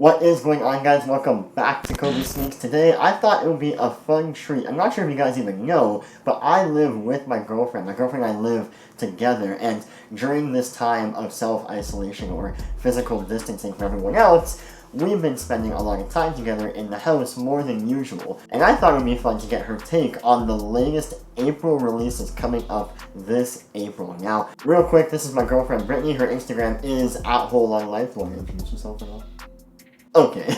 What is going on, guys? Welcome back to Kobe Sneaks. Today, I thought it would be a fun treat. I'm not sure if you guys even know, but I live with my girlfriend. My girlfriend and I live together, and during this time of self-isolation or physical distancing from everyone else, we've been spending a lot of time together in the house more than usual. And I thought it would be fun to get her take on the latest April releases coming up this April. Now, real quick, this is my girlfriend Brittany. Her Instagram is @WholeLoveLife. Want to introduce yourself at all? Okay.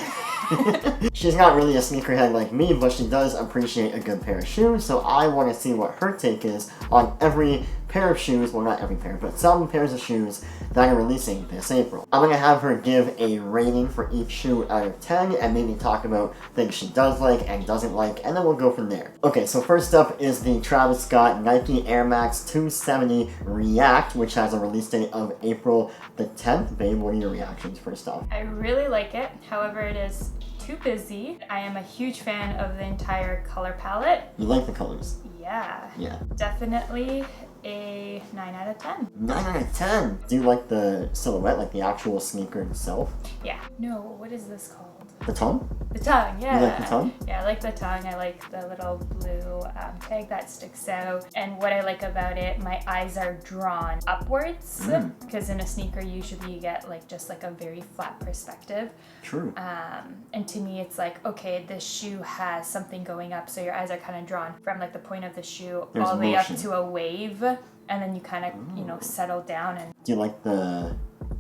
She's not really a sneakerhead like me, but she does appreciate a good pair of shoes, so I want to see what her take is on every pair of shoes, well not every pair, but some pairs of shoes that are releasing this April. I'm going to have her give a rating for each shoe out of 10 and maybe talk about things she does like and doesn't like, and then we'll go from there. Okay, so first up is the Travis Scott Nike Air Max 270 React, which has a release date of April the 10th. Babe, what are your reactions first off? I really like it, however it is too busy. I am a huge fan of the entire color palette. You like the colors? Yeah. Yeah. Definitely a 9 out of 10. 9 out of 10! Do you like the silhouette, like the actual sneaker itself? Yeah. No, what is this called? The tongue? The tongue, yeah. You like the tongue? Yeah, I like the tongue. I like the little blue tag that sticks out. And what I like about it, my eyes are drawn upwards, because in a sneaker usually you get like just like a very flat perspective. True. And to me it's like, okay, this shoe has something going up, so your eyes are kind of drawn from like the point of the shoe There's all the way motion. up to a wave, and then you kind of, you know, settle down and... Do you like the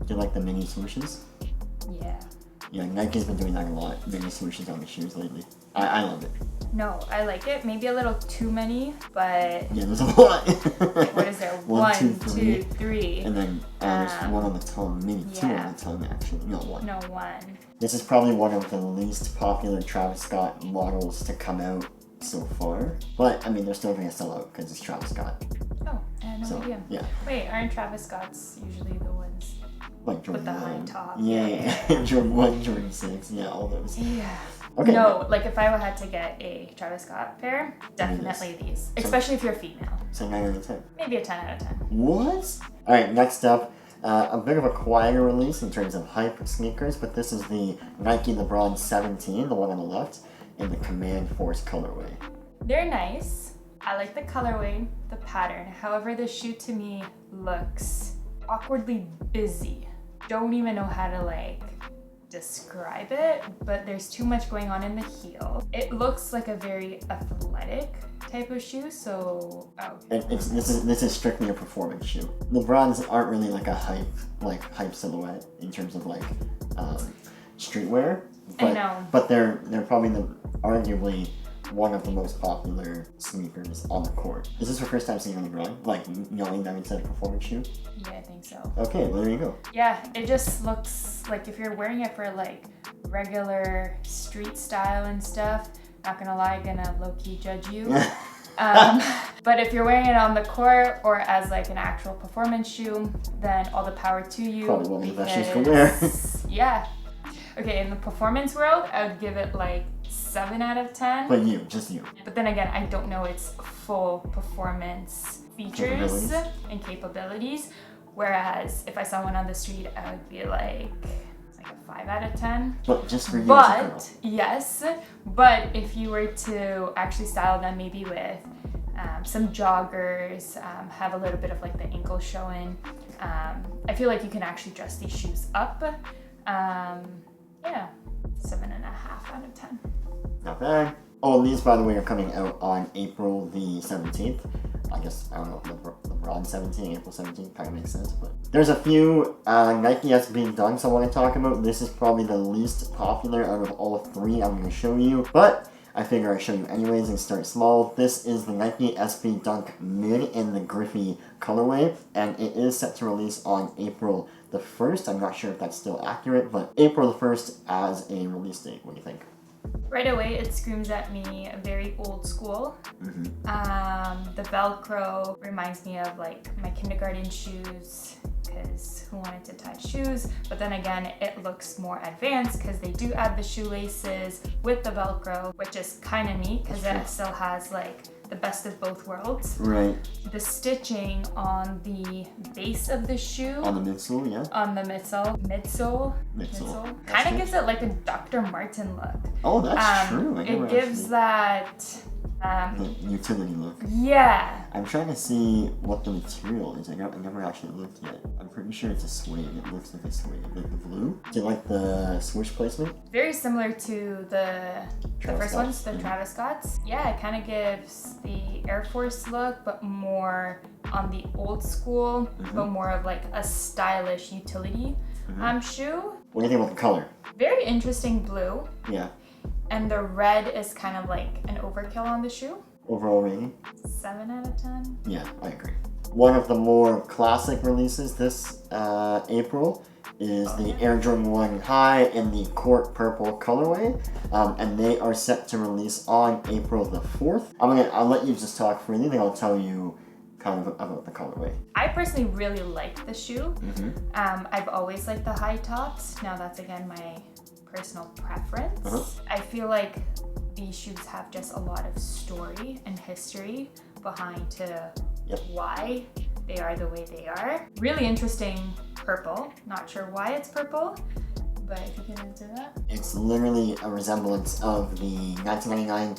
mini swooshes? Yeah. Yeah, Nike's been doing that a lot, mini swooshes on the shoes lately. I love it. No, I like it. Maybe a little too many, but... Yeah, there's a lot. What is there? One, One, two, two, three. And then there's one on the tongue, maybe two on the tongue actually. No, one. No, one. This is probably one of the least popular Travis Scott models to come out so far. But, I mean, they're still going to sell out because it's Travis Scott. Oh, I had no idea. Yeah. Wait, aren't Travis Scott's usually the ones Like Jordan with the high 9. top? Yeah. Jordan 1, Jordan 6, yeah, all those. Yeah. Okay. No, like if I had to get a Travis Scott pair, definitely these. Especially if you're female. So 9 out of 10. Maybe a 10 out of 10. What? Alright, next up, a bit of a quieter release in terms of hype sneakers, but this is the Nike LeBron 17, the one on the left, in the Command Force colorway. They're nice. I like the colorway, the pattern. However, the shoe to me looks awkwardly busy. Don't even know how to like describe it, but there's too much going on in the heel. It looks like a very athletic type of shoe, so This is strictly a performance shoe. LeBrons aren't really like a hype silhouette in terms of like streetwear. But, I know. But they're probably arguably one of the most popular sneakers on the court. Is this your first time seeing LeBron? Like knowing that it's a performance shoe? Yeah, I think so. Okay, well, there you go. Yeah, it just looks like if you're wearing it for like regular street style and stuff, not gonna lie, gonna low-key judge you. But if you're wearing it on the court or as like an actual performance shoe, then all the power to you. Probably one of the best shoes to wear. Yeah. Okay, in the performance world, I would give it like 7 out of 10. But just you. But then again, I don't know its full performance features and capabilities. Whereas if I saw one on the street, I would be like a 5 out of 10. But just for you as a girl. Yes, but if you were to actually style them maybe with some joggers, have a little bit of like the ankle showing, I feel like you can actually dress these shoes up. Yeah, 7.5 out of 10. Not bad. Oh, and these, by the way, are coming out on April the 17th. I guess, I don't know, LeBron 17, April 17th, kind of makes sense, but... There's a few Nike SB Dunks I want to talk about. This is probably the least popular out of all three I'm going to show you, but I figure I'll show you anyways and start small. This is the Nike SB Dunk Mid in the Griffey colorway, and it is set to release on April the 1st. I'm not sure if that's still accurate, but April the 1st as a release date. What do you think? Right away, it screams at me very old school. The Velcro reminds me of like my kindergarten shoes, because who wanted to tie shoes? But then again, it looks more advanced because they do add the shoelaces with the Velcro, which is kind of neat because it still has like the best of both worlds. Right. The stitching on the base of the shoe. On the midsole, yeah. On the midsole. Kind of gives it like a Dr. Martin look. Oh, that's true. It gives that the utility look. Yeah. I'm trying to see what the material is. I never actually looked yet. I'm pretty sure it's a suede. It looks like a suede. Like the blue. Do you like the swoosh placement? Very similar to the first ones, the Travis Scotts. Yeah, it kind of gives the Air Force look, but more on the old school, but more of like a stylish utility shoe. What do you think about the color? Very interesting blue. Yeah. And the red is kind of like an overkill on the shoe. Overall rating? 7 out of 10. Yeah, I agree. One of the more classic releases this April is the Air Jordan 1 High in the Court Purple colorway, and they are set to release on April the 4th. I'll let you just talk freely, then I'll tell you kind of about the colorway. I personally really like the shoe. I've always liked the high tops. Now that's again my personal preference. I feel like these shoes have just a lot of story and history behind to why they are the way they are. Really interesting purple. Not sure why it's purple, but if you get into that. It's literally a resemblance of the 1999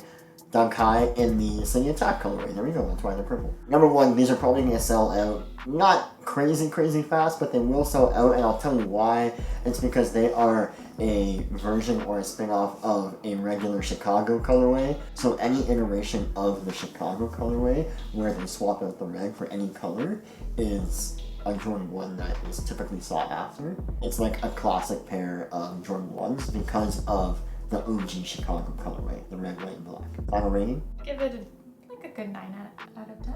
Dunk High in the City Attack colorway. There we go, that's why they're purple. Number one, these are probably going to sell out not crazy fast, but they will sell out, and I'll tell you why. It's because they are a version or a spin-off of a regular Chicago colorway. So any iteration of the Chicago colorway where they swap out the red for any color is a Jordan 1 that is typically sought after. It's like a classic pair of Jordan 1s because of the OG Chicago colorway, the red, white, and black. Final rating? Give it a good 9 out of 10.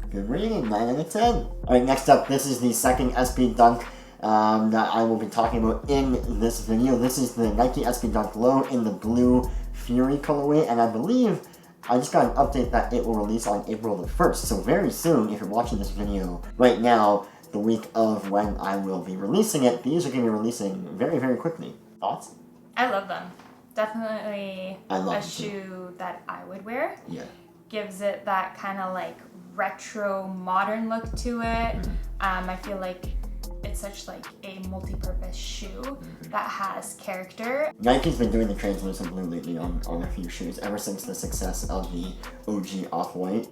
Good rating, 9 out of 10. Alright, next up, this is the second SB Dunk that I will be talking about in this video. This is the Nike SB Dunk Low in the Blue Fury colorway, and I believe I just got an update that it will release on April the 1st. So very soon, if you're watching this video right now, the week of when I will be releasing it, these are going to be releasing very quickly. Thoughts? I love them. Definitely a shoe shoe that I would wear. Yeah. Gives it that kind of like retro modern look to it. I feel like it's such like a multi-purpose shoe that has character. Nike's been doing the translucent blue lately on a few shoes ever since the success of the OG Off-White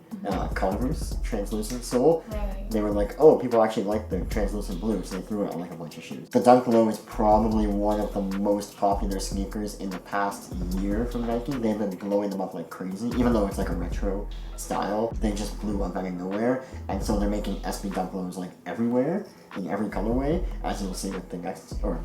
Converse translucent sole. Right. They were like, oh, people actually like the translucent blue, so they threw it on like a bunch of shoes. The Dunk Low is probably one of the most popular sneakers in the past year from Nike. They've been blowing them up like crazy, even though it's like a retro style. They just blew up out of nowhere, and so they're making SB Dunk Lows like everywhere, in every colorway, as you'll see with the next, or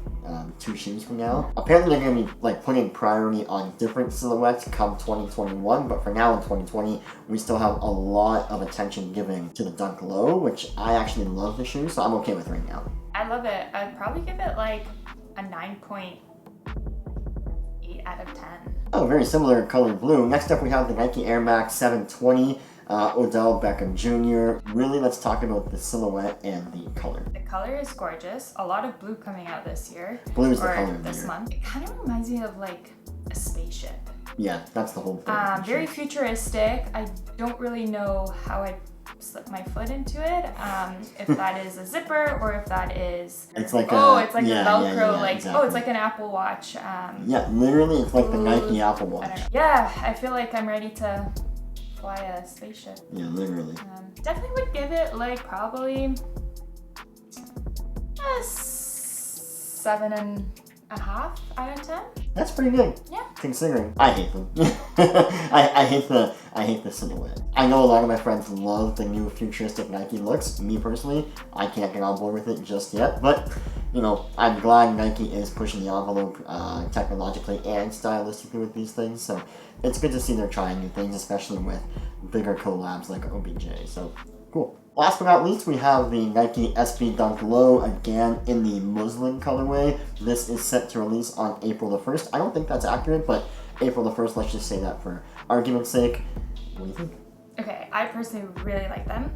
2 shoes from now. Apparently they're going to be like putting priority on different silhouettes come 2021, but for now in 2020, we still have a lot of attention given to the Dunk Low, which I actually love the shoe, so I'm okay with right now. I love it. I'd probably give it like a 9.8 out of 10. Oh, very similar colored blue. Next up we have the Nike Air Max 720. Odell Beckham Jr. Really, let's talk about the silhouette and the color. The color is gorgeous. A lot of blue coming out this year. Blue is the color of the this year. month. It kind of reminds me of like a spaceship. Yeah, that's the whole thing. Very futuristic. I don't really know how I'd slip my foot into it. If that is a zipper or if that is... It's like a Velcro, like, exactly. oh, it's like an Apple Watch. Yeah, literally, it's like the Nike Apple Watch. Yeah, I feel like I'm ready to fly a spaceship. Yeah, literally. Definitely would give it like probably a 7.5 out of 10. That's pretty good. Yeah. Considering I hate them. I hate the silhouette. I know a lot of my friends love the new futuristic Nike looks. Me personally, I can't get on board with it just yet, but you know, I'm glad Nike is pushing the envelope technologically and stylistically with these things, so it's good to see they're trying new things, especially with bigger collabs like OBJ, so cool. Last but not least, we have the Nike SB Dunk Low, again in the muslin colorway. This is set to release on April the 1st. I don't think that's accurate, but April the 1st, let's just say that for argument's sake. What do you think? Okay, I personally really like them.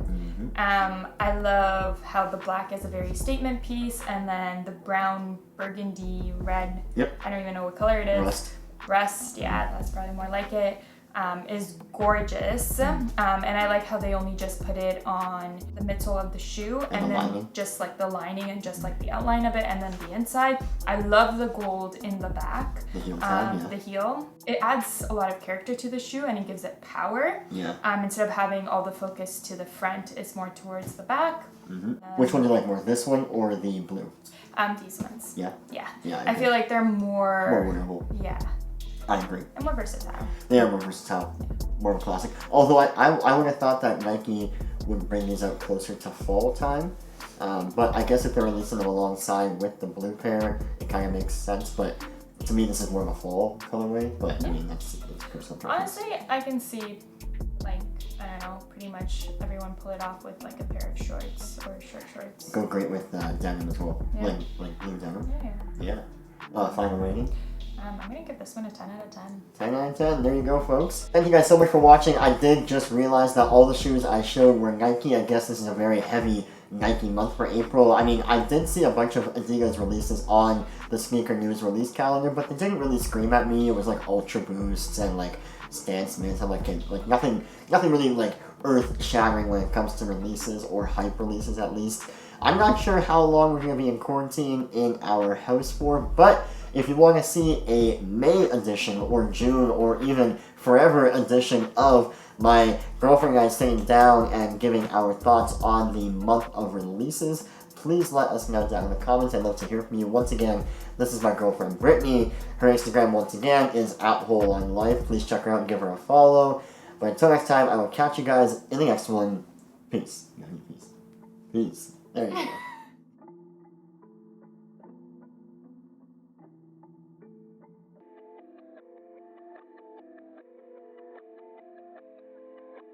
I love how the black is a very statement piece, and then the brown, burgundy, red, Yep. I don't even know what color it is. Rust. Rust, yeah, that's probably more like it. is gorgeous. And I like how they only just put it on the midsole of the shoe and then lining. just like the lining and just like the outline of it and then the inside. I love the gold in the back. The heel tab, yeah. The heel. It adds a lot of character to the shoe and it gives it power. Yeah. Instead of having all the focus to the front, it's more towards the back. Which one do you like more, this one or the blue? These ones. Yeah? Yeah. Yeah, I feel like they're more more... wearable. Yeah. I agree. And more versatile. They are more versatile, more of a classic. Although I would have thought that Nike would bring these out closer to fall time. But I guess if they're releasing them alongside with the blue pair, it kind of makes sense. But to me, this is more of a fall colorway. But I mean, that's personal preference. Honestly, I can see, like, I don't know, pretty much everyone pull it off with like a pair of shorts or short shorts. Go great with denim as well. Yeah. Like blue denim. Yeah. Yeah. Final rating? I'm gonna give this one a 10 out of 10. 10 out of 10. There you go, folks. Thank you guys so much for watching. I did just realize that all the shoes I showed were Nike. I guess this is a very heavy Nike month for April. I mean, I did see a bunch of Adidas releases on the Sneaker News release calendar, but they didn't really scream at me. It was like Ultra Boosts and like Stan Smiths and like nothing really like earth-shattering when it comes to releases or hype releases at least. I'm not sure how long we're going to be in quarantine in our house for, but if you want to see a May edition or June or even forever edition of my girlfriend and I sitting down and giving our thoughts on the month of releases, please let us know down in the comments. I'd love to hear from you. Once again, this is my girlfriend Brittany. Her Instagram, once again, is @WholeOnLife. Please check her out and give her a follow. But until next time, I will catch you guys in the next one. Peace. Peace. There you go.